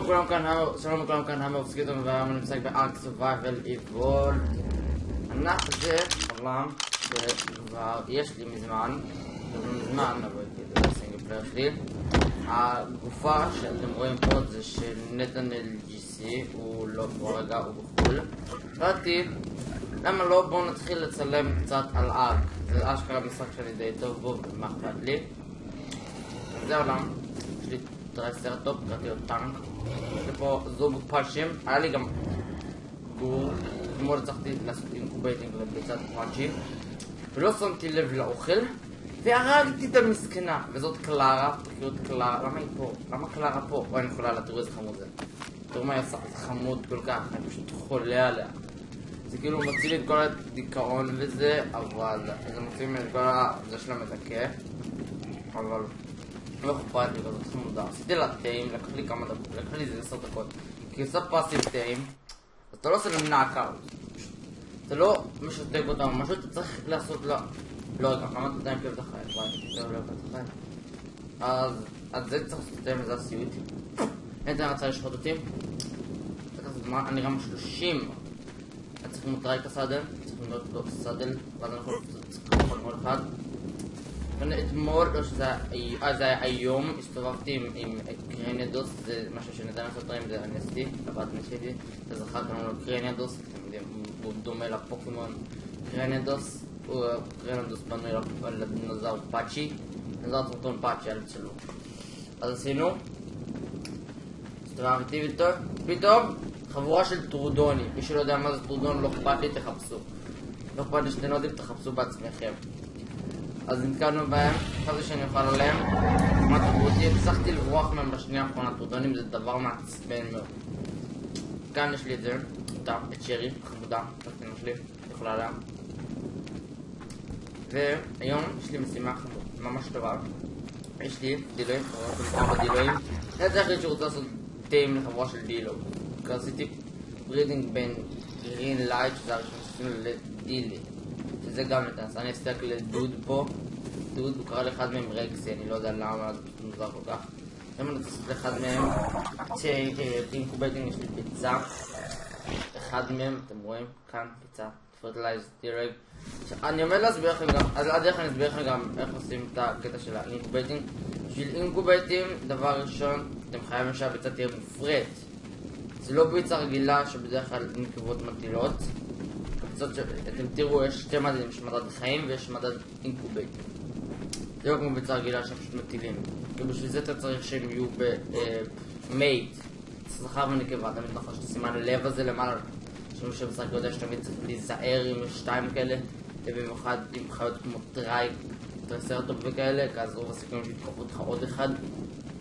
שלום לכולם, כאן המר סקיטון, והיום אני משחק בארק סורווייבל איבול. ענף הזה עולם שכבר יש לי מזמן, אבל כאילו הסינגל פלייר שלי. הגופה שאתם רואים פה זה של נתנאל GC, הוא לא פה רגע, הוא בחול. ראיתי, למה לא? בואו נתחיל לצלם קצת על ארק. זה אשכרה משחק שאני די טוב בו, ומה אכפת לי. זה העולם, יש לי טרייסרטופ, קראתי לו טנק. יש לי פה זוג פאנצ'ים, היה לי גם גור, אתמול הצלחתי לעשות אינקובייטינג לביצת פאנצ'ים, ולא שמתי לב לאוכל, והרגתי את המסכנה, וזאת קלרה. תראו את קלרה, למה היא פה? למה קלרה פה? אוי, אני יכולה לה, תראו איזה חמוד זה. תראו מה היא עושה, זה חמוד כל כך, אני פשוט חולה עליה. זה כאילו מוציא לי את כל הדיכאון וזה, אבל זה מוציא לי את כל זה שלה מדכא, אבל לא אכפת לי, אבל זה חמודה. עשיתי לה טעים, לקח לי כמה דקות, לקח לי איזה 10 דקות, כי היא עושה פאסיב טעים, אז אתה לא עושה לה נאקאוט, אתה לא משתק אותה משהו, אתה צריך לעשות לה, לא רגע, כמה אתה טעים כאב את החיים, וואי, לא כאב את החיים. אז זה צריך לעשות טעים וזה הסיוט. אין אתה רצה לשחוט אותי, אני רמה 30, אני צריך למוטראי את הסדל, צריך למנות לו סדל, ואז אנחנו צריכים לכל כל אחד. אתמול, לא שזה היה היום, הסתובבתי עם קרניאדוס, זה משהו שניתן לעשות עם זה, אני עשיתי, לבת נשיתי, זה זכר קראנו לו קרניאדוס, אתם יודעים, הוא דומה לפוקימון קרניאדוס, קרניאדוס בנוי לדינוזאור פאצ'י, דינוזאור טורטון פאצ'י, על שלו. אז עשינו, הסתובבתי פתאום, חבורה של טרודונים, מי שלא יודע מה זה טרודון, לא אכפת לי, תחפשו. לא אכפת לי שאתם לא יודעים, תחפשו בעצמכם. אז נתקלנו בהם, חשבתי שאני אוכל עליהם, כמעט תראו אותי, הצלחתי לברוח מהם בשנייה האחרונה. טרודונים זה דבר מעצבן מאוד. כאן יש לי את זה, את שרי, חמודה, את אמא שלי, יכולה עליה. והיום יש לי משימה ממש טובה. יש לי דילויים, חברות דילויים. אני צריך לי שרוצה לעשות טעים לחבורה של דילו. כי עשיתי ברידינג בין גרין לייט, שזה הראשון שעשינו לדילי. שזה גם נתנס, אני אסתכל לדוד פה, דוד הוא קרא לאחד מהם רגסי, אני לא יודע למה, זה פשוט מוזר כל כך. אם אני אסתכל לאחד מהם, אינקובייטינג יש לי פיצה, אחד מהם, אתם רואים, כאן פיצה, פרטילייז דירג. אני עומד להסביר לכם גם, אז עד איך אני אסביר לכם גם איך עושים את הקטע של האינקובייטינג. בשביל אינקובייטים, דבר ראשון, אתם חייבים שהביצה תהיה מופרית. זה לא ביצה רגילה שבדרך כלל אינקובות מטילות. אתם תראו, יש שתי מדדים, יש מדד חיים ויש מדד אינקובייט. זה לא כמו ביצה רגילה שהם פשוט מטילים. ובשביל זה אתה צריך שהם יהיו במייט, זכר ונקבה. תמיד נכון שתסימן לב הזה למעלה, שמי שבשק יודע שתמיד צריך להיזהר עם שתיים כאלה, ובמיוחד עם חיות כמו טרייסרטופ וכאלה, אז רוב הסיכויים שיתקרבו אותך עוד אחד,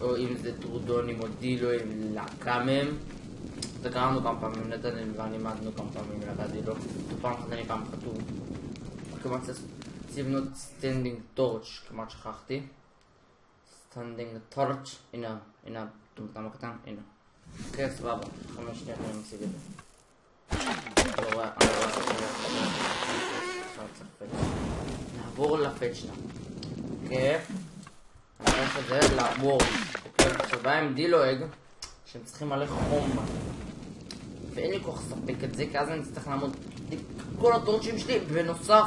או אם זה טרודונים או דילואים, להקה מהם. זה קראנו כמה פעמים, נתנאל ואני מעדנו כמה פעמים מלגעתי לו. פעם אחת אני פעם חתום. כמעט לבנות סטנדינג טורץ', כמעט שכחתי. סטנדינג טורץ', הנה, טומטם הקטן, הנה. אוקיי, סבבה, 5 שניות אני משיג את זה. אני רואה, עכשיו צריך פצ'. נעבור לפצ'נה. אוקיי. אני הולך את זה לוורד. אוקיי, עכשיו בא עם דילואג, שהם צריכים מלא חום. ואין לי כוח לספק את זה, כי אז אני צריך לעמוד עם כל הטורצ'ים שלי, בנוסף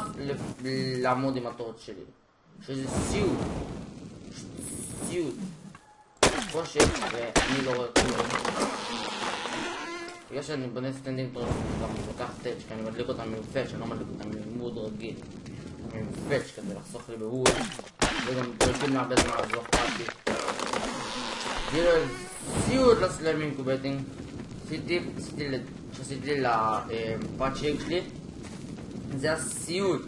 לעמוד עם הטורצ' שלי. שזה סיוט. כל שיש, ואני לא רואה כלום. בגלל שאני בונה סטנדינג טורצ' גם לוקח טאץ', כי אני מדליק אותם עם פאץ', אני לא מדליק אותם עם מוד רגיל. עם פאץ' כדי לחסוך לי בהוד. וגם טורצ'ים להרבה זמן, אז לא אכפת לי. כאילו, סיוט לסלם אינקובייטינג. שעשיתי לפאצ'יק שלי, זה הסיוט,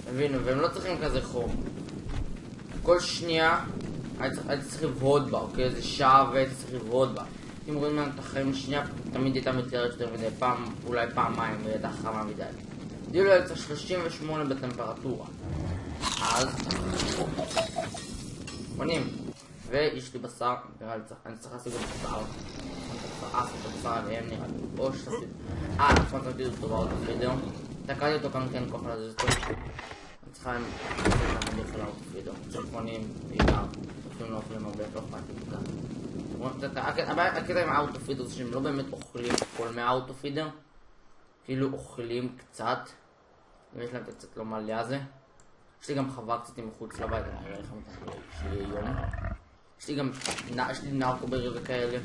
הבינו, והם לא צריכים כזה חום. כל שנייה הייתי צריך לבהוד בה, אוקיי? זה שעה והייתי צריך לבהוד בה. אם רואים לנו את החיים שנייה, תמיד הייתה מתיירת יותר מדי, פעם, אולי פעמיים, והייתה חמה מדי. דילו הייתה 38 בטמפרטורה. אז בונים, ויש לי בשר, אני צריך להשיג את בשר. את הבשר עליהם נראה לי, או שתעשית, נכון שמתי אותו טובה עוד בווידאו, תקעתי אותו כאן כן כוח לזה טוב, אני צריכה לעשות את המדיח על האוטו וידאו, צלפונים, בעיקר, אפילו לא אוכלים הרבה, לא אכפת לי בכלל. הקטע עם האוטופידר זה שהם לא באמת אוכלים הכל מהאוטופידר, כאילו אוכלים קצת, אם יש להם קצת לא מלא הזה. יש לי גם חווה קצת מחוץ לבית, אני אראה לכם אותה שיהיה יום. יש לי נרקוברים וכאלה.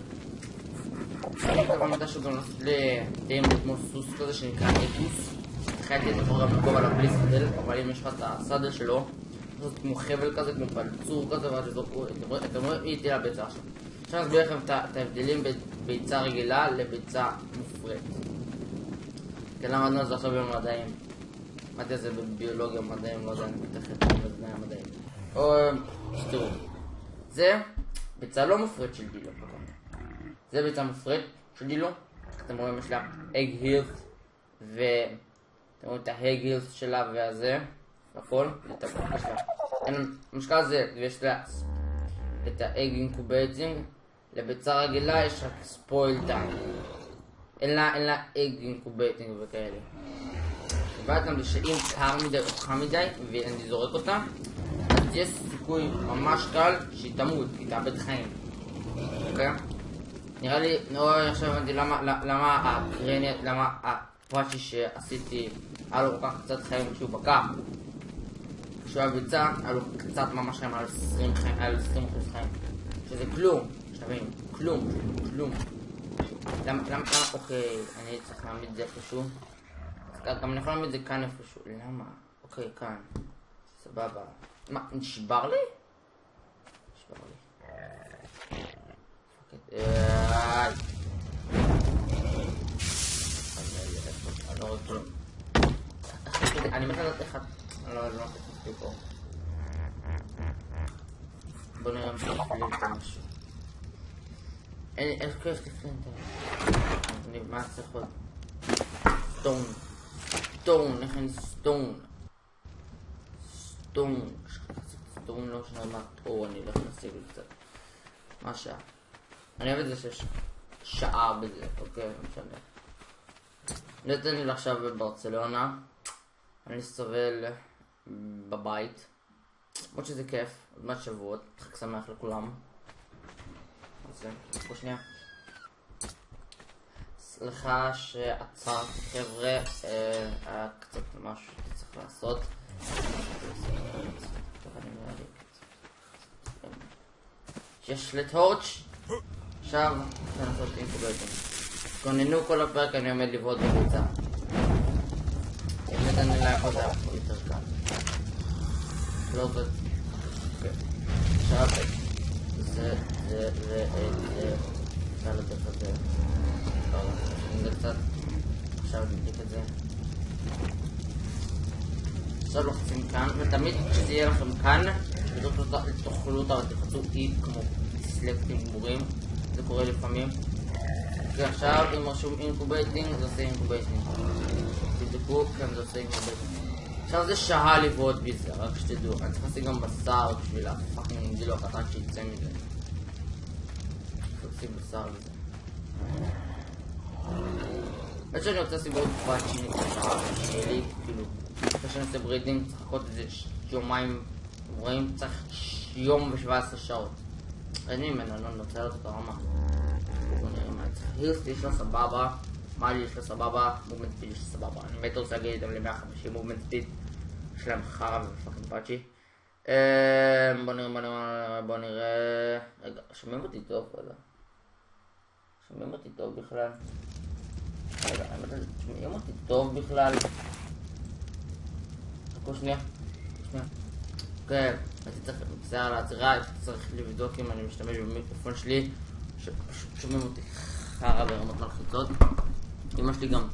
אני כבר מתשהו גם לתאם כמו סוס כזה שנקרא אקוס. התחילתי את יכול גם לגוב עליו בלי סדל, אבל אם יש לך את הסדל שלו, זה כמו חבל כזה, כמו פלצור כזה, ואז שזורקו, אתם רואים, היא תהיה הביצה עכשיו. עכשיו נסביר לכם את ההבדלים בין ביצה רגילה לביצה מופרית. כן, למדנו את זה עכשיו במדעים. למדתי את זה בביולוגיה מדעים, לא יודע, אני מתחת במדעי המדעים. תראו, זה ביצה לא מופרית של דילו. זה ביצה מופרית של דילו. אתם רואים, יש לה אג הילס, ואתם רואים את ההג הילס שלה והזה, הכל, המשקל הזה, ויש לה את האג אינקובייטינג. לביצה רגילה יש רק ספויל טיים. אין לה אג אינקובייטינג וכאלה. ובאתם שאם קר מדי או חם מדי ואני זורק אותה, אז יש סיכוי ממש קל שהיא תמות, היא תאבד חיים. אוקיי? נראה לי, עכשיו הבנתי למה הפאצ'י שעשיתי היה לו כל כך קצת חיים כשהוא בקר. כשהוא היה ביצה, היה לו קצת ממש חיים, על 20 חיים, על 20% חיים. שזה כלום, שתבין, כלום. למה, אוקיי, אני צריך להעמיד את זה איפשהו. גם אני יכול להעמיד את זה כאן איפשהו. למה? אוקיי, כאן. סבבה. מה, נשבר לי? נשבר לי. אני לא רואה כלום. אני מת לדעת איך את... אני לא יודעת איך פה. בוא נראה אם צריך לפליל את משהו. איך כיף לפליל את זה? מה צריך עוד? סטון, איך אני סטון? סטון לא שנה מה... אני הולך להשיג לי קצת. מה השעה? אני אוהב את זה שיש שעה בזה, אוקיי, משנה. נתן לי עכשיו בברצלונה. אני סובל בבית. למרות שזה כיף, עוד מעט שבועות, חג שמח לכולם. אז פה שנייה. סליחה שעצרת חבר'ה, היה קצת משהו שצריך לעשות. שיש לטורץ' עכשיו אפשר לעשות אינקובייטינג. תכוננו כל הפרק, אני עומד לבעוט בביצה. באמת אני לא יכול לדעת יותר קל. לא זאת. עכשיו זה אפשר לדעת את זה. זה קצת. עכשיו נדליק את זה. עכשיו לוחצים כאן, ותמיד כשזה יהיה לכם כאן, תאכלו אותה ותחצו אי כמו סלקטים גמורים. זה קורה לפעמים. ועכשיו אם רשום אינקובייטינג, זה עושה אינקובייטינג. תבדקו, כן זה עושה אינקובייטינג. עכשיו זה שעה לבעוט בזה, רק שתדעו. אני צריך לשים גם בשר בשביל הפאקינג דילו הקטן שיצא מזה. צריך לשים בשר בזה. עד שאני רוצה לשים בעוד פאצ'י נקרא, שיהיה לי, כאילו, אחרי שאני עושה ברידינג, צריך לחכות איזה יומיים, רואים, צריך יום ו17 שעות. אני ממנו, לא נוצרת את הרמה. בואו נראה מה צריך. הירסט יש לה סבבה, מאלי יש לה סבבה, מובמנט ספיד יש לה סבבה. אני באמת רוצה להגיד איתם ל-150 מובמנט ספיד. יש להם חרא ופאקינג פאצ'י. בואו נראה... רגע, שומעים אותי טוב, רגע. שומעים אותי טוב בכלל. רגע, שומעים אותי טוב בכלל. חכו שנייה. כן, הייתי צריך לבצע על העצירה, הייתי צריך לבדוק אם אני משתמש במיקרופון שלי שפשוט שומעים אותי חרא ברמות מלחיצות. אמא שלי גם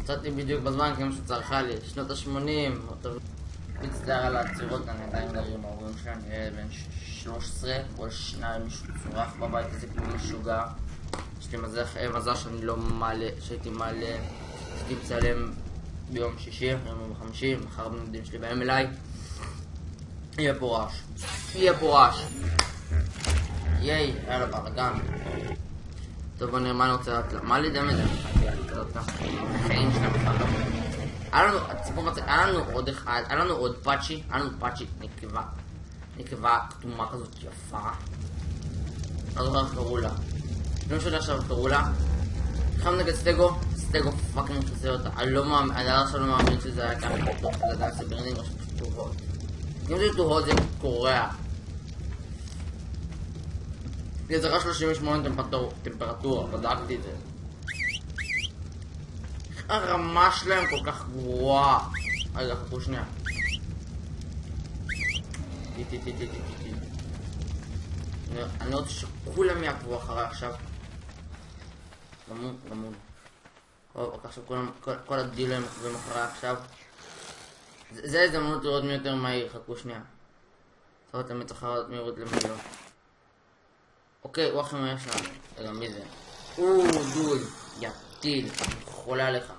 יצאתי בדיוק בזמן כי אמא שצרכה לי שנות ה-80. מצטער על העצירות, אני עדיין גר עם ההורים שלי, אני אהיה בן 13, כל שניים מישהו צורח בבית הזה כמו משוגע. יש לי מזל שאני לא מעלה, שהייתי מעלה, הייתי מצלם ביום שישי, יום חמישי, מחר בנדים שלי באים אליי. יהיה פה רעש. ייי, היה לו ברגן. טוב, בוא נראה מה אני רוצה לדעת. מה לי דם את זה? החיים שלהם בכלל לא. היה לנו עוד אחד, היה לנו עוד פאצ'י, נקבה כתומה כזאת יפה. לא זוכר איך קראו לה. לא משנה עכשיו איך קראו לה. נלחם נגד סטגו, סטגו פאקינג חסר אותה. אני לא מאמין, אני עכשיו לא מאמין שזה היה ככה. זה עדיין סברנינג או שפשוט טובות. אם זה טובות זה קורע. זה זרה 38 טמפרטורה, בדקתי את זה. הרמה שלהם כל כך גרועה. רגע, חכו שנייה. אני רוצה שכולם יעקבו אחרי עכשיו. גמול. עכשיו כל הדילם עקבים אחרי עכשיו. זה הזדמנות לראות מי יותר מהיר, חכו שנייה. צריך לתמיד אחרת מהירות למיליון. אוקיי, הוא עכשיו מהיר שלנו. רגע, מי זה? דוד, יטיל, חולה עליך.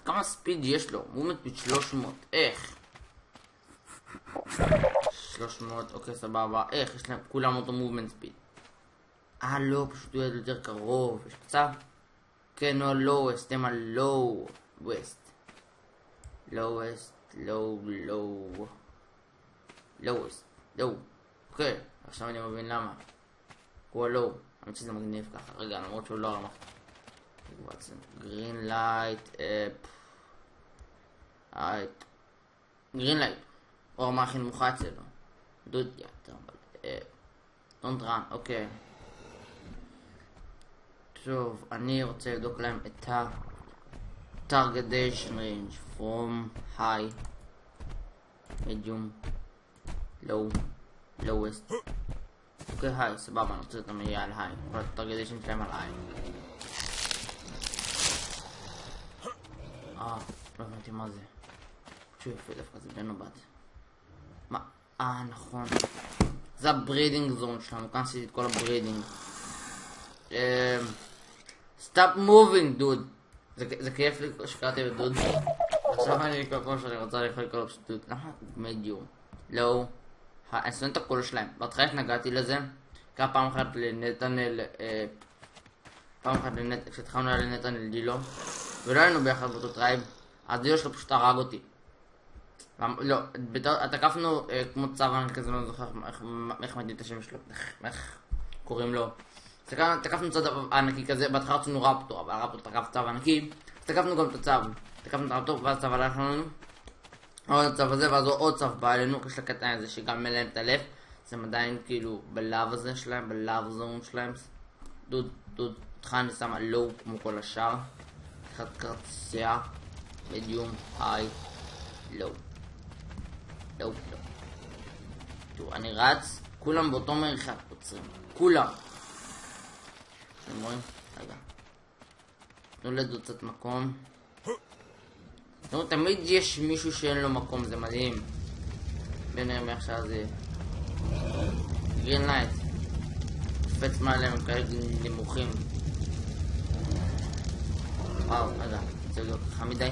כמה ספיד יש לו? מומנט ספיד 300, איך? 300, אוקיי סבבה, איך? יש להם כולם אותו מובמנט ספיד. לא, פשוט הוא יותר קרוב, יש קצב? כן, לא, לואווסט, הם הלואווסט. לואווסט, לואווסט, אוקיי, עכשיו אני מבין למה. הוא הלואו, אני חושב שזה מגניב ככה, רגע, למרות שהוא לא הרמה. גרין לייט, גרין לייט, או הרמה הכי נמוכה אצלנו. דוד, don't run, אוקיי. טוב, אני רוצה לבדוק להם את ה-targetation range from high, medium, low, lowest. אוקיי, high, סבבה, אני רוצה אותם יהיה על high. כל ה-targetation שלהם על high. לא הבנתי מה זה. שהוא יפה דווקא, זה בן או בת. מה? נכון. זה הברידינג זון שלנו, כאן עשיתי את כל הברידינג. Stop moving, דוד. זה כיף לי שקראתי בדוד. עכשיו אני כל פעם שאני רוצה לאכול כל הפשוטות. למה? מדיום. לא. אני שונא את הקול שלהם. בהתחלה התנגדתי לזה. כמה פעם אחת לנתנאל, כשהתחלנו היה לנתנאל דילו. ולא היינו ביחד באותו טרייב. אז דילו שלו פשוט הרג אותי. לא, תקפנו כמו צוון כזה, לא זוכר איך מדהים את השם שלו. איך קוראים לו. תקפנו צד ענקי כזה, בהתחלה רצינו רפטור, אבל הרפטור תקף צו ענקי. תקפנו גם את הצו. תקפנו את הרפטור ואז צו הלך לנו. עוד הצו הזה ואז עוד צו בא אלינו, יש לקטע הזה שגם מלהם את הלב. אז הם עדיין כאילו בלאב הזה שלהם, בלאב זון שלהם. דוד, אותך אני שם הלואו כמו כל השאר. אחד כרטיסייה, מדיום, היי, לואו. לואו. תראו, אני רץ, כולם באותו מרחק עוצרים. כולם. אתם רואים? רגע. תנו לדוד קצת מקום. תראו, תמיד יש מישהו שאין לו מקום, זה מדהים. ונראה מי עכשיו זה... גרין לייט. קפץ מעליהם, הם כאלה נמוכים. וואו, רגע. זה לא, חם מדי.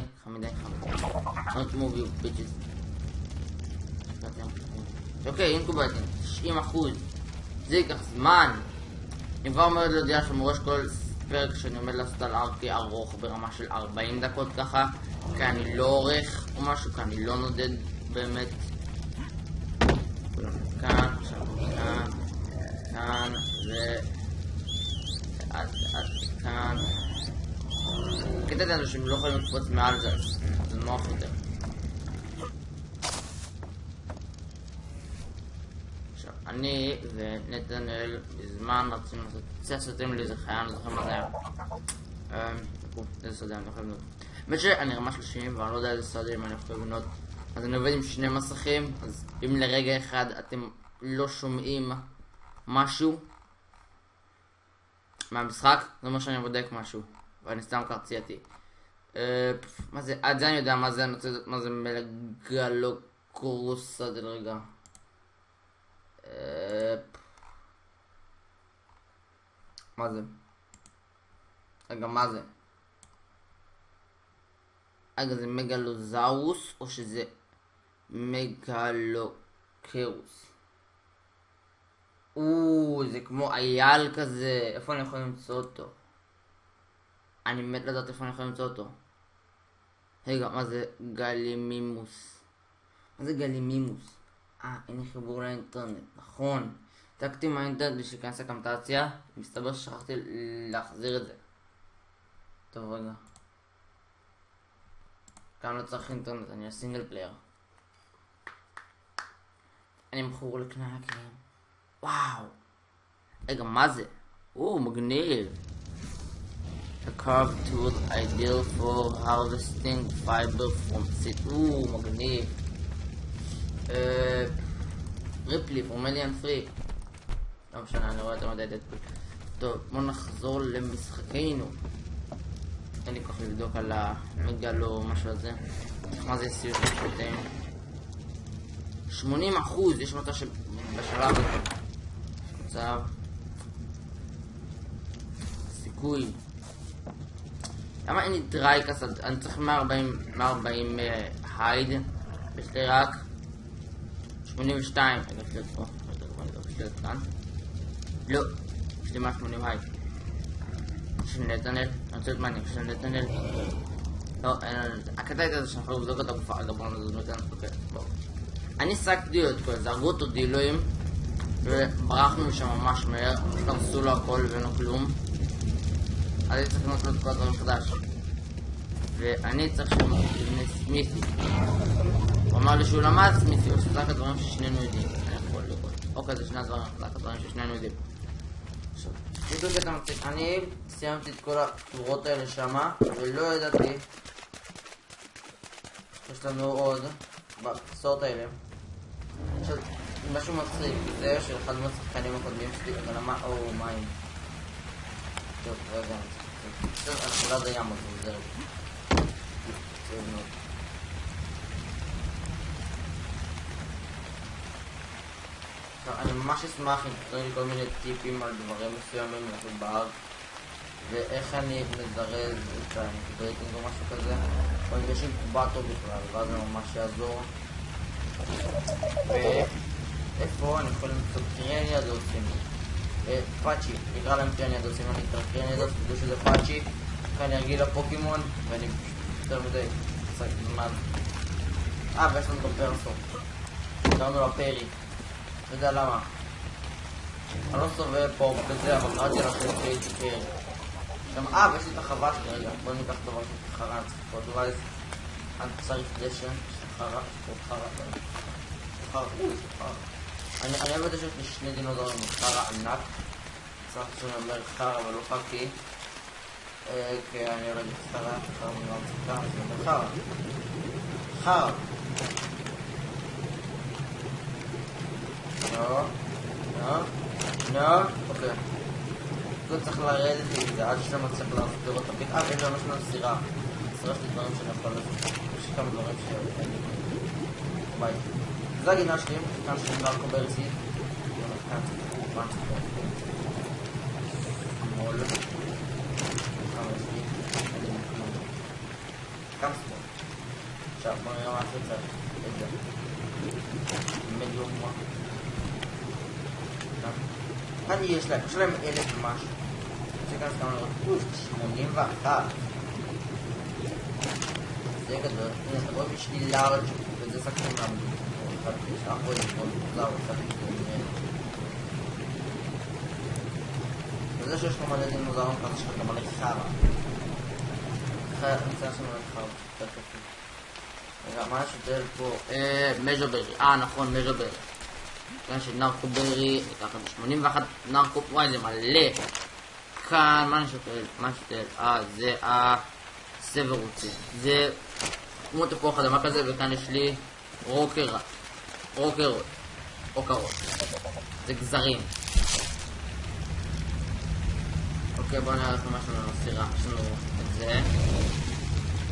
Don't move you bitches. אוקיי, אינקובייטים, 90%. זה ייקח זמן. אני כבר אומרת להודיע שמורש כל פרק שאני עומד לעשות על ארקי ארוך ברמה של 40 דקות ככה, כי אני לא עורך או משהו, כי אני לא נודד באמת. כאן, עכשיו כאן, עד כאן. קטע את האנשים לא יכולים לקפוץ מעל זה, זה נוח יותר. עכשיו, אני ונתנאל בזמן רצינו לעשות סרטים לי, זה חייל, אני זוכר מה זה היה. איזה סרטים, אני לא יכול לבנות. באמת שאני רמה 30 ואני לא יודע איזה סרטים אני יכול לבנות. אז אני עובד עם שני מסכים, אז אם לרגע אחד אתם לא שומעים משהו מהמשחק, זה אומר שאני בודק משהו. ואני סתם קרצייתי. מה זה? עד זה אני יודע מה זה, אני רוצה לדעת מה זה מלגלוקורוס עד רגע. מה זה? רגע, מה זה? רגע, זה מגלוזאוס או שזה מגלוקרוס? זה כמו אייל כזה. איפה אני יכול למצוא אותו? אני מת לדעת איפה אני יכול למצוא אותו. רגע, מה זה גלימימוס? מה זה גלימימוס? אין לי חיבור לאינטרנט, נכון. העתקתי מהאינטרנט בשביל להיכנס לקמטציה, מסתבר ששכחתי להחזיר את זה. טוב רגע. כאן לא צריך אינטרנט, אני הסינגל פלייר. אני מכור לקנקים. וואו. רגע, מה זה? מגניב. A carved tool ideal for harvesting fiber from seed. מגניב. ריפלי, פורמליאן פרי. לא משנה, אני רואה יותר מדי דדפול. טוב, בואו נחזור למשחקנו. אין לי כוח לבדוק על המגל או משהו הזה. מה זה סיוט משפטים? 80%, יש מצב שבשלב הזה. מצב. סיכוי. למה אין לי דרייקס? אני צריך 140 הייד. יש לי רק 82. רגע, יש לי פה. יש לי כאן. לא. יש לי 180 הייד. של נתנאל. אני רוצה להיות מעניין. של נתנאל. לא, הקטע הייתה זה שאנחנו לבדוק את הגופה. אגב, בואו נזוז נתן. אוקיי, בואו. אני סקתי את כל זה. הרגו אותו דילויים. וברחנו משם ממש מהר. קרסו לו הכל ואין כלום. אז אני צריך לקנות לו את כל הדברים חדש. ואני צריך שהוא לבנה סמיתי. הוא אמר לי שהוא למד סמיתי, או שזה רק הדברים ששנינו יודעים. אני יכול לראות. אוקיי, זה שני הדברים, רק הדברים ששנינו יודעים. עכשיו, תדעו שאתה מצליח. אני סיימתי את כל התורות האלה שמה, ולא ידעתי. יש לנו עוד בקסות האלה. עכשיו, משהו מצחיק, זה של אחד מהשחקנים הקודמים שלי, אבל למה? מים. טוב, רגע. טוב, אנחנו ליד הים, אז זה אני ממש אשמח אם תתנו לי כל מיני טיפים על דברים מסוימים לעשות בארק ואיך אני מזרז את האינטגרייטינג או משהו כזה או אם יש אינקובטור בכלל, ואז זה ממש יעזור. ואיפה אני יכול למצוא קריאניאדוסים? פאצ'י, נקרא להם קריאניאדוסים, אני אקרא קריאניאדוס, תדעו שזה פאצ'י, כאן ירגיל לפוקימון ואני יותר מדי קצת זמן. ויש לנו גם פרסו, קראנו לה פרי, לא יודע למה. אני לא סובב פה בזה, אבל קראתי לה פרי פרי. ויש לי את החווה שלי, רגע, בואו ניקח דבר של חרה, אני צריך פה דווייז. אני צריך דשן, חרה, חרה. אני אוהב את זה שיש לי שני דינוזאורים, חרה ענק. צריך שאומר חרה, אבל לא חכי. כי אני יורד את חרה, חרה מנהל צחקה, זה אומר חרה. חרה. לא, אוקיי. לא צריך לרדת לי, זה עד שאתה מצליח להסביר אותה. ואין לנו שנה סירה. סירה שלי דברים שאני יכול לעשות. יש לי כמה דברים שאני... ביי. זה הגינה שלי, כאן שלי נרקו ברצי. כאן צריך כמובן צריך. מול. כאן ספורט. עכשיו בוא נראה מה שצריך. את זה. מדיום מה. כאן יש להם 1,000 ומשהו. שכאן סתם לראות 81. זה גדול. הנה, אתה רואה בשביל לארג' וזה סקטים לנו. יש אחו יכול לזר וסקטים. וזה שיש לו מלא דינוזאורים כזה שיש לו מלא חרה. אני רוצה לעשות מלא חרה. רגע, מה יש יותר פה? מז'וברי. נכון, מז'וברי. כאן של נרקוברי, ניקח את 81 נרקוב, וואי זה מלא. כאן, מה נשתל? זה הסברוצי. זה כמו תפוח אדמה כזה, וכאן יש לי רוקרות. זה גזרים. אוקיי, בואו נראה לכם משהו לסירה. יש לנו את זה.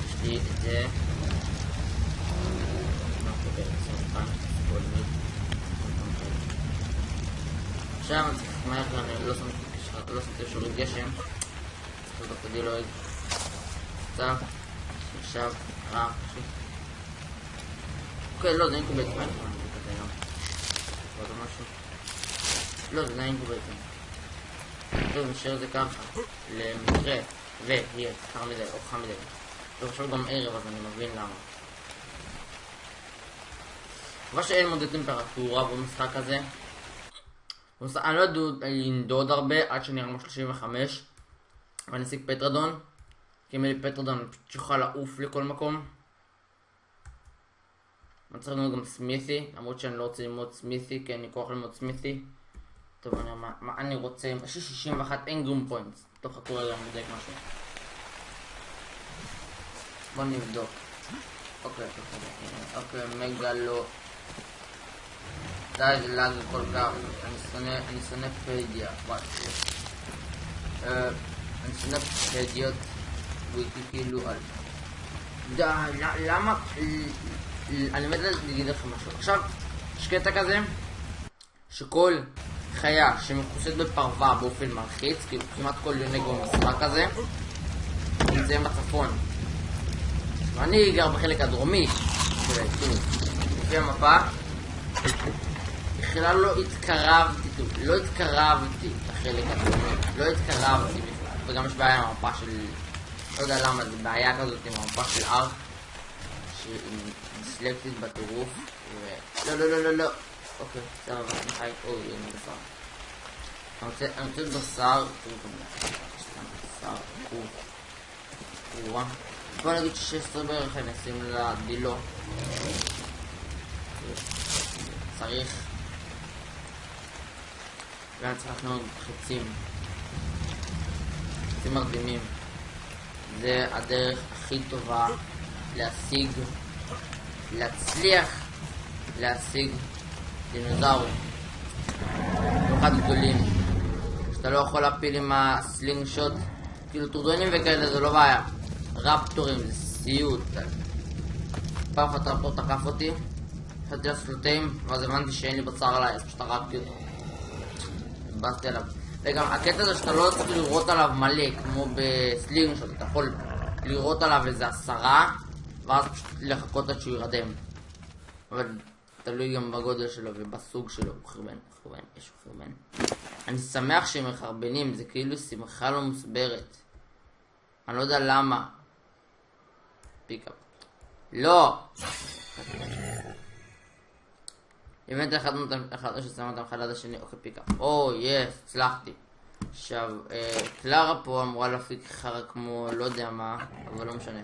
יש לי את זה. נרקוברי, זה כאן. עכשיו אני צריך מהר, אני לא שמתי שורי גשם. צריך לבדוק את הדילויד. קצת. עכשיו, פשוט. אוקיי, לא, זה אינקובייטר. מה אני יכול לבדוק את זה היום? עוד משהו? לא, זה אינקובייטר. טוב, נשאר את זה ככה. למקרה, ויהיה קר מדי או חם מדי. טוב, עכשיו גם ערב, אז אני מבין למה. כבר שאין מודד טמפרטורה במשחק הזה. אני לא יודע לנדוד הרבה עד שאני ארמה 35 ואני אשיג פטרדון, כי אם אין לי פטרדון אני פשוט יוכל לעוף לכל מקום. אני צריך ללמוד גם סמיתי, למרות שאני לא רוצה ללמוד סמיתי כי אין לי כוח ללמוד סמיתי. טוב, מה אני רוצה? יש לי 61 אנגרום פוינטס. טוב, חכו רגע, אני בודק משהו. בוא נבדוק. אוקיי, מגלו. די, זה לאג כל כך. אני שונא פדיה. אני שונא פדיות. ואיתי כאילו על... די, למה... אני מת להגיד לכם משהו. עכשיו, יש קטע כזה שכל חיה שמכוסת בפרווה באופן מלחיץ, כאילו כמעט כל יונק במשחק הזה, נמצאים בצפון. ואני גר בחלק הדרומי, לפי המפה, בכלל לא התקרבתי לחלק הדרומי, לא התקרבתי בכלל, וגם יש בעיה עם המפה של, לא יודע למה, זה בעיה כזאת עם המפה של ארק, שהיא דיסלקטית בטירוף, לא, אוקיי, בסדר, אני חי, אוי, אין בשר. אני רוצה בשר, בוא נגיד 16 בערך אני אשים לדילו. צריך. ואני צריך לקנות חצים מרדימים. זה הדרך הכי טובה להצליח להשיג דינוזאורים. במיוחד גדולים. שאתה לא יכול להפיל עם הסלינג שוט. כאילו טורדונים וכאלה זה לא בעיה. רפטורים זה סיוט. פעם אחת רפטור תקף אותי, חשבתי לסלוטים, ואז הבנתי שאין לי בצר עליי, אז פשוט הרגתי אותו. הבאסתי עליו. וגם הקטע זה שאתה לא צריך לראות עליו מלא, כמו בסלינג שוט, אתה יכול לראות עליו איזה 10, ואז פשוט לחכות עד שהוא ירדם. אבל תלוי גם בגודל שלו ובסוג שלו, הוא חרבן, יש חרבן. אני שמח שהם מחרבנים, זה כאילו שמחה לא מוסברת. אני לא יודע למה. פיקאפ. לא! באמת אחד או ששם אותם אחד עד השני, אוקיי פיקאפ. יס, הצלחתי. עכשיו, קלרה פה אמורה להפיק חרא כמו לא יודע מה, אבל לא משנה.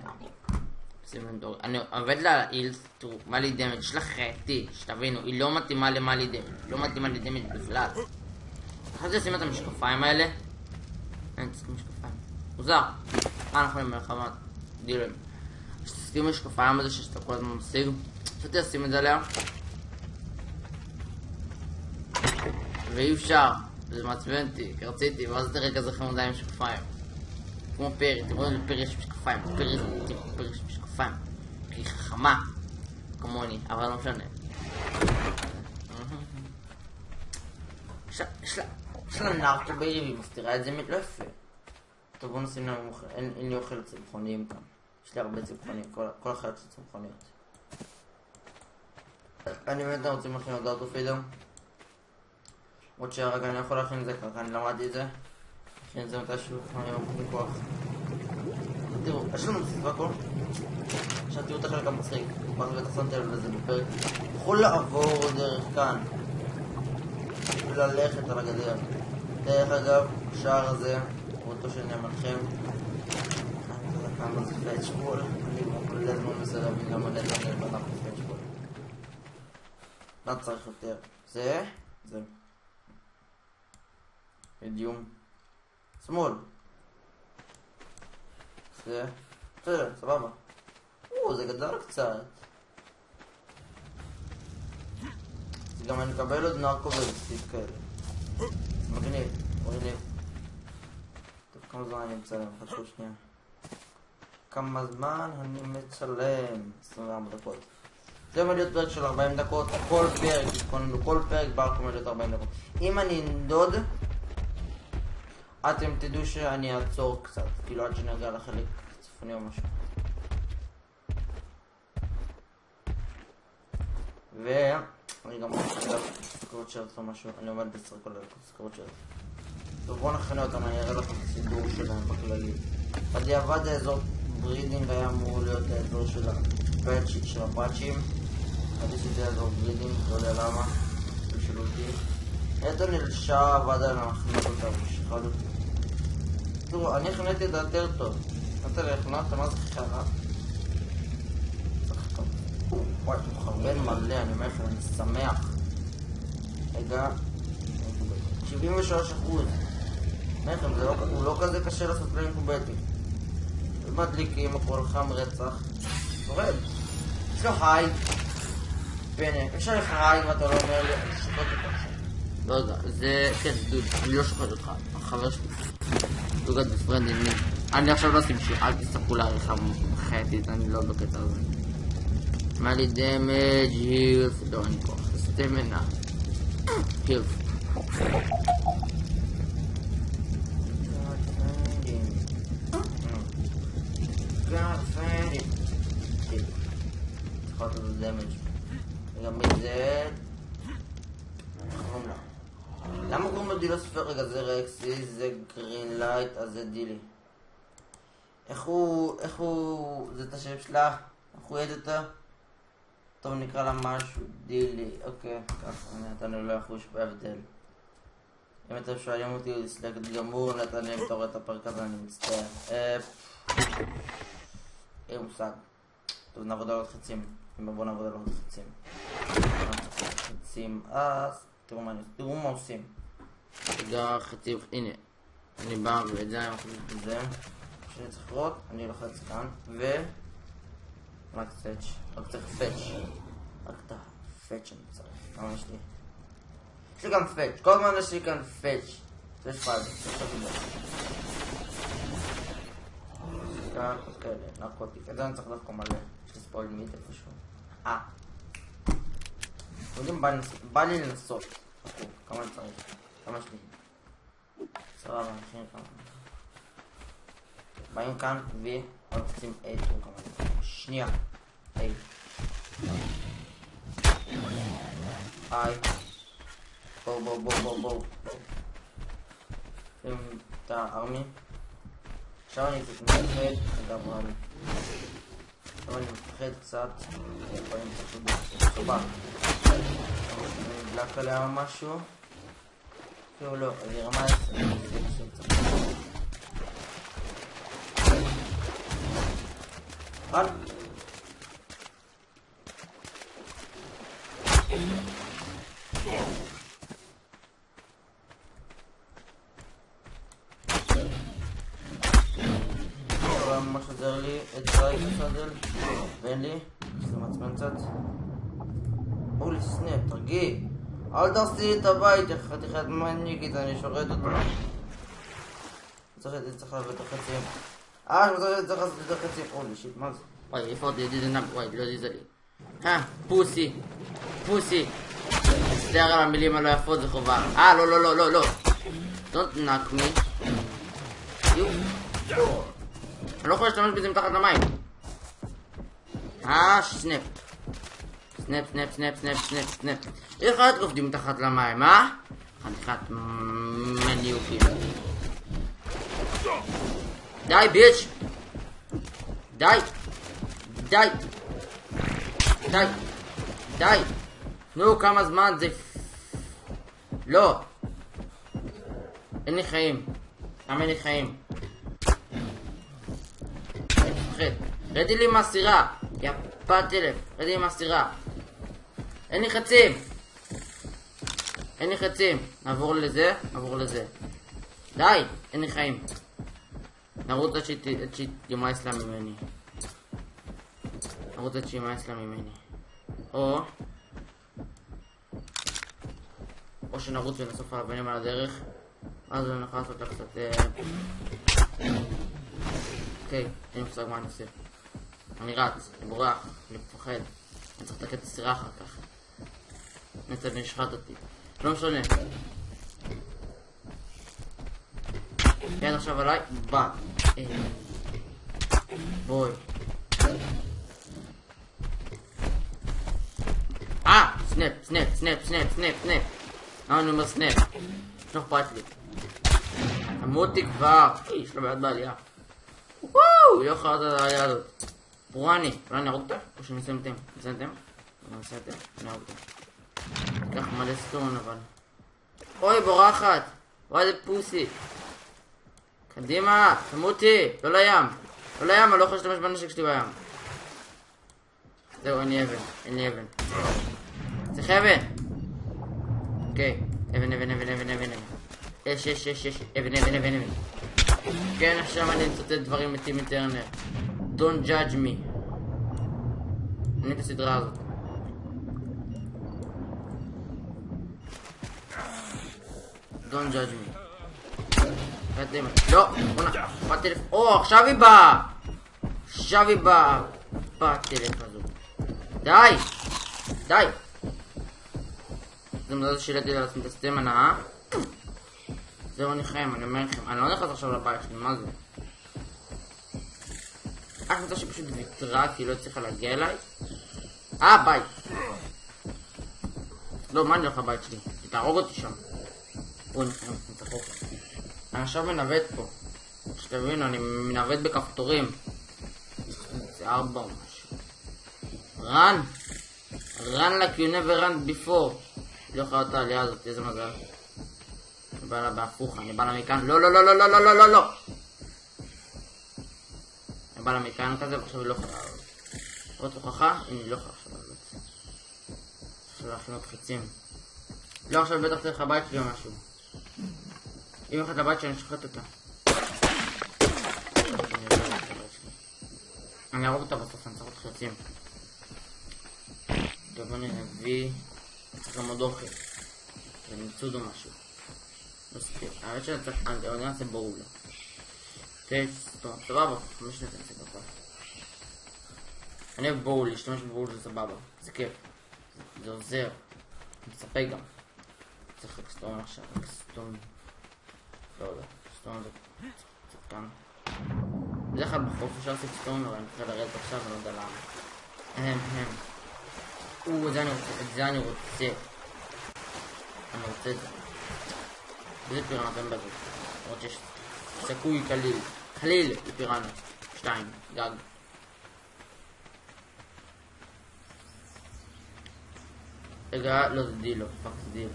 אני עובד לה אילס, תראו, מאלי דמג' יש לה חייתי, שתבינו, היא לא מתאימה למאלי דמג', לא מתאימה לדמג' בכלל. חשבתי לשים את המשקפיים האלה. אין, תסכים משקפיים. מוזר. אנחנו למלחמה דילם. שתסכים משקפיים הזה שאתה כל הזמן משיג. חשבתי לשים את זה עליה. ואי אפשר. זה מעצבן אותי, כי רציתי, ואז תראה כזה חמודה עם משקפיים. כמו פרי, אתם רואים לפרי יש משקפיים. פרי יש משקפיים. כי היא חכמה. כמוני, אבל לא משנה. יש לה נארטו בעיר, היא מסתירה את זה לא יפה. טוב, בואו נשים לנו אוכל. אין לי אוכל צמחוניים כאן. יש לי הרבה צמחוניים, כל החיות של צמחוניות. אני באמת רוצים להכין עוד אוטופידר. עוד שהרגע אני יכול להכין את זה ככה, אני למדתי את זה. להכין את זה מתישהו, אני מפות בכוח. תראו, יש לנו בסיס והכל. עכשיו תראו את החלק המצחיק. כבר בטח שמתי לב לזה בפרק. יכול לעבור דרך כאן. וללכת על הגדר. דרך אגב, השער הזה, אותו שאני אמנכם. אני יודע כמה זה פייצ'פול. אני מוקלד מאוד בסדר, וגם עודד אני בטח פייצ'פול. מה צריך יותר? זה. מדיום. שמאל. זה. בסדר, סבבה. זה גדל קצת. גם אני מקבל עוד נרקו ובסיס כאלה. מגניב. טוב, כמה זמן אני מצלם? חשוב שנייה. כמה זמן אני מצלם? 24 דקות. זה עומד להיות פרק של 40 דקות. כל פרק ברק עומד להיות 40 דקות. אם אני נדוד, אתם תדעו שאני אעצור קצת. כאילו עד שנרגע לחלק צפוני או משהו. אני גם חושב סקרות שרט או משהו, אני עומד בסרקול סקרות שרט. טוב, בואו נכנה אותם, אני אראה לכם את הסידור שלהם בכללי. בדיעבד האזור ברידינג היה אמור להיות האזור של הפאצ'ים, של הפאצ'ים. עדיף שזה האזור ברידינג, לא יודע למה, תשאלו אותי. איתו נלשה ועדיין להכנות אותה ושחל אותי. תראו, אני הכנתי את זה יותר טוב. נתת לי הכנות, מה זה חרא? וואי, אתה מחרבן מלא, אני אומר לכם, אני שמח. רגע, 73%. נכם, הוא לא כזה קשה לעשות לאינקובטים. מדליקים, הכל חם רצח. זורד. יש לו היי. בנק, יש לך היי ואתה לא אומר לי, אני שוקט אותך. לא יודע, זה... כן, דוד, אני לא שוקט אותך. החבר שלי. דוגת בפרנד עם מי. אני עכשיו לא עושים שיר, אל תסתכלו לעריכה חייתית, אני לא בקטע הזה. מה לי דמג' הילף, לא, אני פה. סטמנה. הילף. צריכה אותו דמג' וגם מזה למה קוראים לו דילוספר? רגע, זה רקסי, זה גרין לייט, אז זה דילי. איך הוא... זה את השם שלה? איך הוא יד אותה? טוב, נקרא לה משהו, דילי, אוקיי, ככה, נתנו לא יחוש בהבדל. אם אתם שואלים אותי לסלקת גמור, נתנו אם אתה רואה את הפרק הזה, אני מצטער. אין מושג. טוב, נעבוד על עוד חצים. בואו נעבוד על עוד חצים. אז תראו מה עושים. רגע, חצים, הנה. אני בא ואת זה, אני מחליט בזה. כשאני צריך לראות, אני לוחץ כאן, רק פאץ'. רק צריך פאץ'. רק את הפאץ' אני צריך. כמה יש לי? יש לי גם פאץ'. כל הזמן יש לי כאן פאץ'. זה שפעד. אז כאלה, נרקוטיק. את זה אני צריך דווקא מלא. יש לי ספויל מיט איפשהו. יודעים, בא לי לנסות. כמה אני צריך? כמה יש לי? סבבה, נכין כמה. באים כאן ועוצים A כמה. שנייה. A. היי. בואו. שים את הארמי. עכשיו אני קצת מפחד, אבל... עכשיו אני מפחד קצת, יכולים קצת סבבה. אני מדלק עליה משהו. כאילו לא, אני רמה 10. אחד. ממש עוזר לי את זרייק הסדל ואין לי, זה מעצבן קצת. אולי סנאפ, תרגיע, אל תעשי את הבית, חתיכת מניקית, אני שורת אותו. צריך להביא את החצים. צריך לעשות את החצים. אולי שיט, מה זה? וואי, איפה עוד ידיד ענק? וואי, לא ידיד לי. פוסי. מצטער על המילים הלא יפות, זה חובה. לא. Don't knock me. אני לא יכול להשתמש בזה מתחת למים. סנאפ. איך את עובדים מתחת למים, חתיכת מניוקים. די, ביץ'. די. נו, כמה זמן זה... לא. אין לי חיים. למה אין לי חיים? רדי לי מהסירה, יא בת אלף, רדי לי מהסירה. אין לי חצים. נעבור לזה. די, אין לי חיים. נרוץ עד שימאס לה ממני. או שנרוץ ונסוף האבנים על הדרך. אז אני יכול לעשות לה קצת... אוקיי, אין לי מושג מה אני עושה. אני רץ, אני בורח, אני מפחד. אני צריך לתקן את הסירה אחר כך. נצא נשחט אותי. לא משנה. יד עכשיו עליי, בא. בואי. סנאפ. למה אני אומר סנאפ? לא אכפת לי. המותי כבר. יש לו ביד בעלייה. וואו! יוכל לעשות את העלייה הזאת. פורני. אולי אני ארוג אותה? או שנסיימתם? אני ארוג אותה. קח מלא סטון אבל. אוי, בורחת. וואי, זה פוסי. קדימה, תמותי. לא לים. לא לים, אני לא יכול להשתמש בנשק שלי בים. זהו, אין לי אבן. אין לי אבן. צריך אבן. אוקיי. אבן, אבן, אבן, אבן, אבן. יש. אבן, אבן, אבן, אבן. כן, עכשיו אני מצטט דברים מתים מטרנר. Don't judge me. אני את הסדרה הזאת. Don't judge me. קדימה. לא, בוא'נה. בטלף. או, עכשיו היא באה. עכשיו היא באה. בטלף הזו. די. די. זה מזל ששילתי לעצמי את הסטם הנאה. זהו, אני חיים, אני אומר לכם. אני לא נכנס עכשיו לבית שלי, מה זה? אני חושב שפשוט ויתרה כי היא לא צריכה להגיע אליי. בית. לא, מה אני הולך לבית שלי? היא תהרוג אותי שם. אני עכשיו מנווט פה. שתבינו, אני מנווט בכפתורים. זה 4 או משהו. run like you never run before. לא יכולה אותה העלייה הזאת, איזה מזל. אני בא לה בהפוך, אני בא לה מכאן. לא. אני בא לה מכאן כזה, ועכשיו היא לא יכולה לעלות. עוד הוכחה? הנה, היא לא יכולה עכשיו לעלות. עכשיו להכין עוד חיצים. לא, עכשיו בטח צריך הבית שלי או משהו. אם הולכת לבית שאני שוחט אותה. אני ארוג אותה בסוף, אני צריך עוד חיצים. טוב, אני נביא. צריך גם עוד אוכל. ונמצוד או משהו. לא ספיר. האמת שאני צריך... אני אעשה בואול. טוב, סבבה. 5 שנתיים זה ככה. אני אוהב בואול, להשתמש בבואול זה סבבה. זה כיף. זה עוזר. מצפה גם. צריך לקסטום עכשיו. לקסטום. לא. סטום זה... צפתן. בדרך כלל בחוף אפשר לעשות סטום, אבל אני מתחיל לרדת עכשיו ואני לא יודע למה. את זה אני רוצה. אני רוצה את זה. איזה פירנה אתם בזאת? למרות שיש סיכוי קליל לפירנה. 2, גג. רגע, לא זה דילו. פאק זה דילו.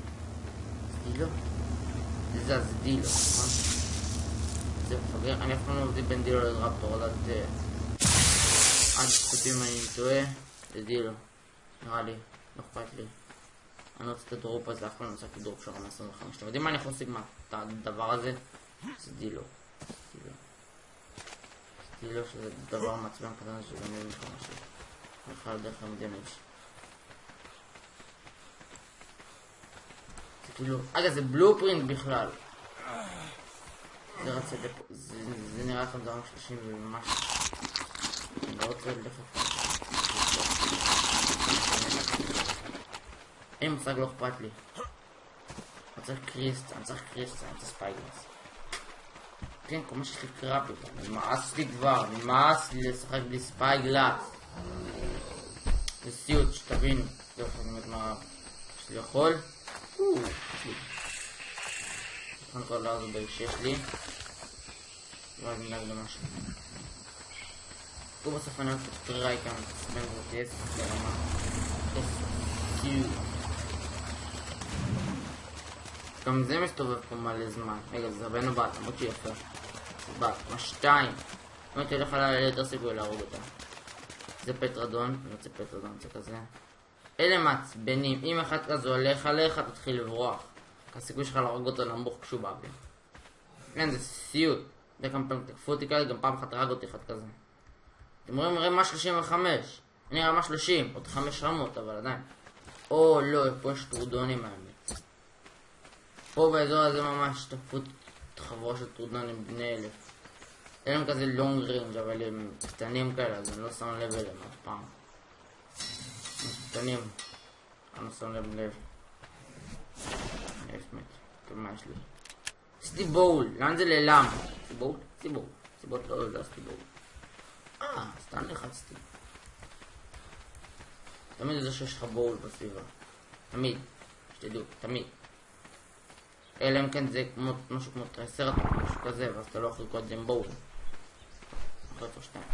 זה דילו? זה דילו, נכון? זה מפגר. אני אף פעם לא מבדיל בין דילו לדרפטור, אז עד כותבים אני טועה. זה דילו. נראה לי, לא אכפת לי. אני רוצה את הדרופ הזה, אף פעם לא רוצה את הדרופ של 25. אתם יודעים מה אני יכול להשיג מה? את הדבר הזה? זה דילו. דילו שזה דבר מעצבן קטן שגם יהיה לך משהו. אני יכול לדרך גם דמג'. זה כאילו... אגב, זה בלופרינט בכלל. זה רצה לפה. זה נראה לכם דבר 30 ומשהו. אני לא רוצה לדפק. אין מושג, לא אכפת לי. אני צריך קריסט, אני צריך ספייגלס. כן, כל מה שיש לי קראפי. נמאס לי כבר, נמאס לי לשחק בלי ספייגלס. זה סיוט, שתבינו. זה הולך באמת מה יש לי יכול. אני כל דבר הזו שיש לי. ואז נדאג למשהו. ובסוף אני הולך לטריי כאן. ספן רוטס, ברמה. סיוט. גם זה מסתובב פה מלא זמן. רגע, זה הרבה נובעת, למרות שהיא יפה. בת, מה 2? אם הייתי הולך עליה יותר סיכוי להרוג אותה. זה פטרדון, אני רוצה פטרדון, זה כזה. אלה מעצבנים, אם אחד כזה הולך עליך, תתחיל לברוח. הסיכוי שלך להרוג אותו נמוך כשהוא באוויר. כן, זה סיוט. זה כמה פעמים תקפו אותי כאלה, גם פעם אחת הרג אותי אחד כזה. אתם רואים רמה 35. אני רמה 30, עוד 5 רמות, אבל עדיין. או לא, פה יש טרודונים האמת. פה באזור הזה ממש תקפו את חבורה של טרודונים בני 1000. אין להם כזה לונג רינג' אבל הם קטנים כאלה, אז אני לא שם לב אליהם אף פעם. הם קטנים. אני לא שם לב. איפה מת? טוב, מה יש לי? עשיתי בול, לאן זה נעלם? סיבול? סיבול לא עשיתי בול. סתם לחצתי. תמיד זה שיש לך בול בסביבה. תמיד. שתדעו, תמיד. אלא אם כן זה משהו כמו טרסרת או משהו כזה, ואז אתה לא יכול לקרוא את זה עם בול. אחרי צור 2.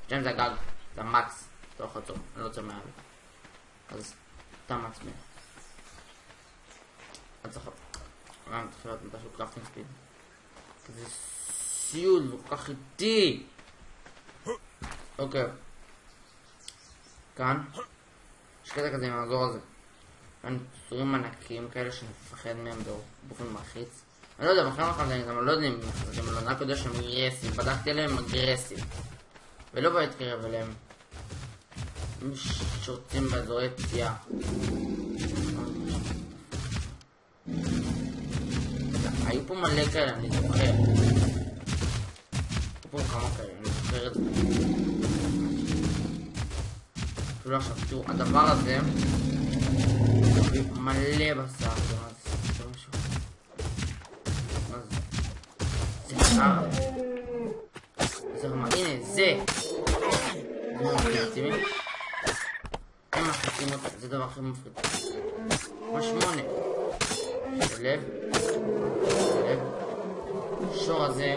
2 זה הגג, זה המקס. אתה לא יכול לצור, אני לא יוצא מעל. אז אתה מעצמי. צריך להיות מתחיל קראפטינג ספיד. זה סיוד, זה כל כך איטי. אוקיי. כאן. יש קטע כזה עם האזור הזה. כאן צורים ענקים כאלה שנפחד מהם באופן מלחיץ. אני לא יודע, בכלל נכון, אני גם לא יודע אם הם לא, אני רק יודע שהם אגרסיב. בדקתי עליהם אגרסיב. ולא בא להתקרב אליהם. הם שורצים באזורי פציעה. היו פה מלא כאלה, אני זוכר. היו פה כמה כאלה, אני זוכר את זה. אפילו עכשיו, תראו, הדבר הזה מלא בשר. זה משהו. מה זה? זה חר. זה רמה, הנה, זה. זה מפחידים. הם מפחידים אותה, זה דבר הכי מפחיד. מה 8? לב. שור הזה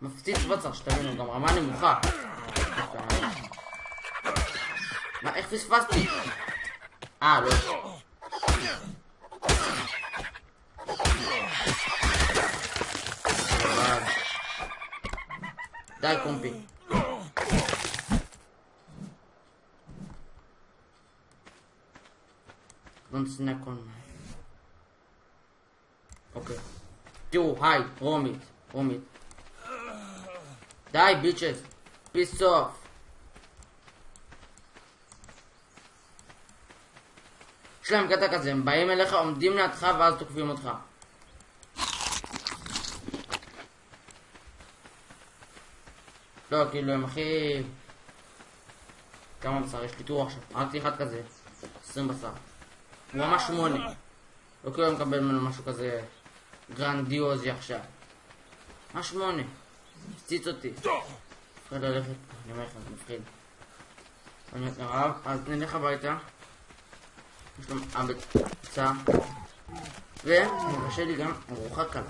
מפציץ בצר, שתבינו, גם רמה נמוכה. מה, איך פספסתי? לא. די קומפי. Don't snack on me. אוקיי. תראו, היי, רומית. די, ביצ'ס. פיס אוף. יש להם קטע כזה, הם באים אליך, עומדים לידך ואז תוקפים אותך. לא, כאילו הם הכי... כמה בשר יש לי? תראו עכשיו, רק אחד כזה. 20 בשר. הוא ממש 8. לא כאילו מקבל ממנו משהו כזה גרנדיוזי עכשיו. מה 8? הפציץ אותי. מפחיד ללכת, אני אומר לך, זה מפחיד. אני מתנרב, אז נלך הביתה. יש לנו הביצה. ונבשל לי גם ארוחה קלה.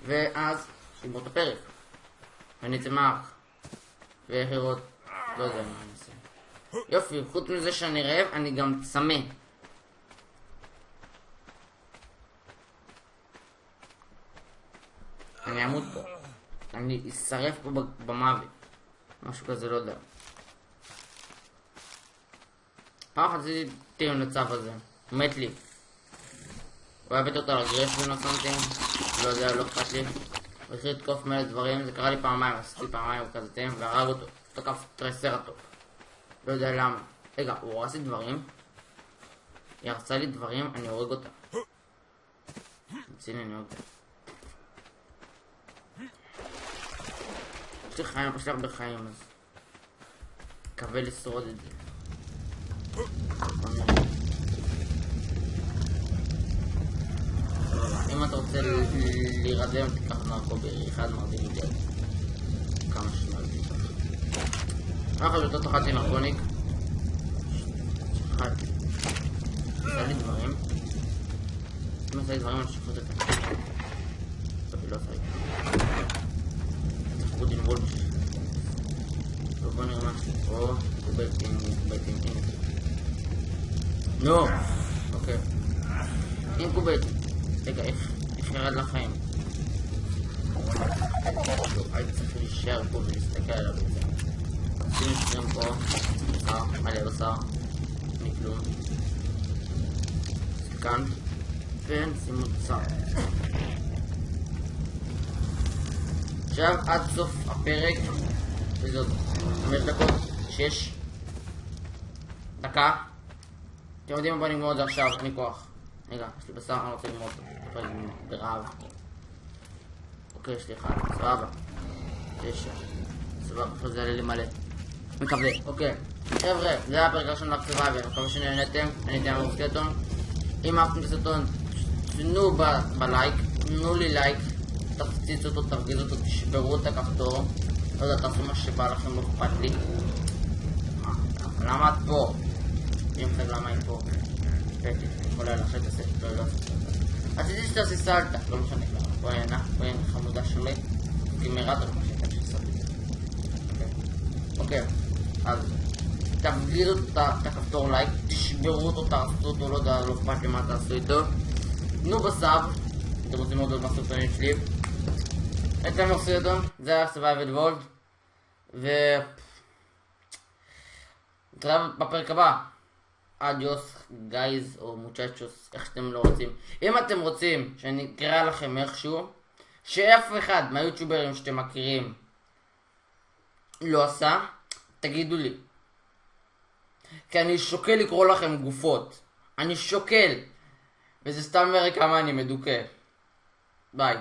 ואז נגמור את הפרק. ונצא מהארק. ולראות, לא יודע מה אני אעשה. יופי, חוץ מזה שאני רעב, אני גם צמא. אני אמות פה. אני אשרף פה במוות. משהו כזה, לא יודע. פעם אחת עשיתי טיעון לצו הזה. הוא מת לי. הוא היה בטעות על אגרסיבן או סמטינג. לא יודע, לא אכפת לי. הוא התחיל לתקוף מלא דברים. זה קרה לי פעמיים. עשיתי פעמיים הוא כזה טיעון והרג אותו. תקף טרסרטופ. לא יודע למה. רגע, הוא הורס לי דברים. היא הרסה לי דברים, אני הורג אותה. הנה, אני הורג אותה. יש לי חיים, יש לי הרבה חיים, אז... מקווה לשרוד את זה. אם אתה רוצה להירדם, תיקח נרקובי אחד מרדים ידד. כמה שניות תיקח. מה חשוב יותר תחת לי נרקוניק? אחד. עשה לי דברים. אם עשה לי דברים, אני שפוט את זה. טוב, היא לא עשה לי. צריך פוט עם וולף. טוב, בוא נראה משהו. או, קובלטים, הנה. נו! אוקיי. אינקובייטים. רגע, איך ירד לחיים? הייתי צריך להישאר פה ולהסתכל עליו את זה. שים נשארים פה, בשר, מלא בשר, מכלום. כאן, ונשים עוד בשר. עכשיו עד סוף הפרק, וזאת 5 דקות, 6 דקה. אתם יודעים מה נגמור את זה עכשיו, אין לי כוח. רגע, יש לי בשר, אני רוצה לגמור אותו, ברעב. אוקיי, יש לי אחד, סבבה. 9, סבבה, אחרי זה עלה לי מלא. מקווה, אוקיי. חבר'ה, זה היה הפרק הראשון להקצבה, ואני מקווה שנהנתם, אני אתן עבור סרטון. אם אהבתם את הסרטון, תנו בלייק, תנו לי לייק, תפציצו אותו, תרגיזו אותו, תשברו את הכפתור. לא יודע, תעשו מה שבא לכם, לא אכפת לי. למה את פה? אם חייב למה היא פה? יכולה לחשב את הסרט, לא. רציתי שתעשי סלטה, לא משנה כלום. בואי הנה חמודה שלי, גמרת על מה שאתם שסרטי. אוקיי, אז תבלידו את הכפתור לייק, תשברו אותו, תעשו אותו, לא יודע, לא אכפת לי מה תעשו איתו. תנו בסאב, אתם רוצים לראות מהסרטונים שלי. אתם הסרטון, זה היה Survival Evolved, נתראה בפרק הבא. אדיוס, גייז או מוצ'צ'וס, איך שאתם לא רוצים. אם אתם רוצים שאני אקרא לכם איכשהו, שאף אחד מהיוטיוברים שאתם מכירים לא עשה, תגידו לי. כי אני שוקל לקרוא לכם גופות. אני שוקל. וזה סתם מראה כמה אני מדוכא. ביי.